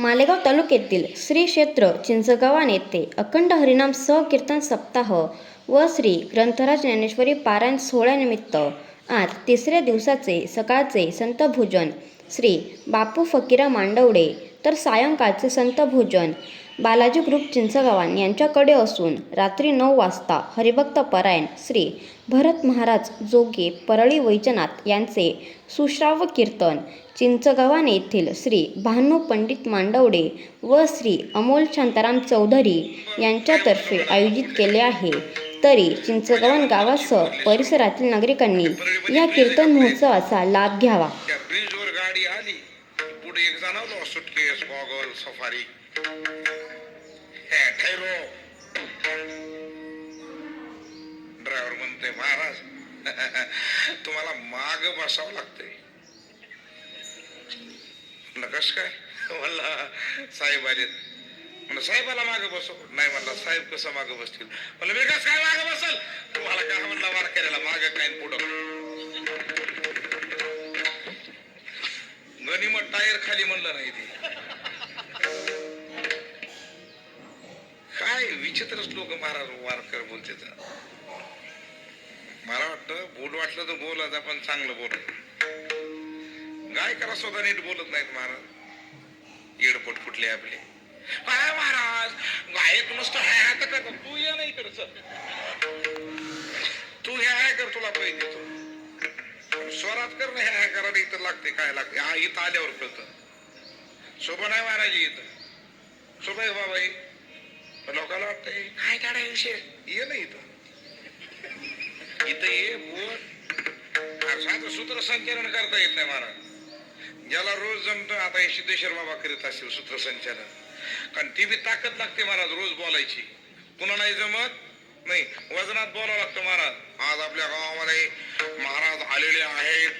मालेगाव तालुक्यातील श्री क्षेत्र चिंचगावान येथे अखंड हरिनाम सहकीर्तन सप्ताह व श्री ग्रंथराज ज्ञानेश्वरी पारायण सोहळ्यानिमित्त आज तिसऱ्या दिवसाचे सकाळचे संतभोजन श्री बापू फकीरा मांडवडे तर सायंकाळचे संतभोजन बालाजी ग्रुप चिंचगावान यांच्याकडे असून रात्री 9 वाजता हरिभक्त परायण श्री भरत महाराज जोगे परळी वैजनाथ यांचे सुश्राव्य कीर्तन चिंचगावान येथील श्री भानू पंडित मांडवडे व श्री अमोल शांताराम चौधरी यांच्यातर्फे आयोजित केले आहे. तरी चिंचगावान गावासह परिसरातील नागरिकांनी या कीर्तन महोत्सवाचा लाभ घ्यावा. ब्रिजवर गाडी आली पुढे एक जण सुटकेस गॉगल सफारी ड्रायव्हर म्हणते महाराज तुम्हाला माग बसावं लागतंय. कस काय म्हणला साहेब आलेत. म्हणलं साहेबाला मागे बसव. नाही म्हणला साहेब कसं मागे बसतील. म्हणलं मी कस काय मागे बसल. तुम्हाला काय म्हणला वारकऱ्याला मागे काय पुढं गणिमत टायर खाली म्हणलं नाही ते. काय विचित्रच लोक महाराज वारकर बोलते. मला वाटतं बोल वाटलं तर बोलत आपण चांगलं बोलत. गायकाला सुद्धा नीट बोलत नाहीत महाराज. येडपट कुठले आपले काय महाराज गायक नुसतं ह्या तर कर. तू या नाही कर तू ह्या कर तुला पैसे देतो. स्वरात कर ना ह्या करा इथं लागते काय लागते. हा इथं आल्यावर कळतं. शोभा नाही महाराज इथं शोभा आहे बाबा. लोकांना वाटतंय काय काढाय विषय ये ना इथं ये बोल. साधं सूत्रसंचालन करता येत नाही महाराज. ज्याला रोज जमतं आता हे सिद्धेश्वर बाबा करीत असेल सूत्रसंचालन. कारण ती बी ताकद लागते महाराज रोज बोलायची. पुन्हा नाही जमत नाही वजनात बोलावं लागतं महाराज. आज आपल्या गावामध्ये महाराज आलेले आहेत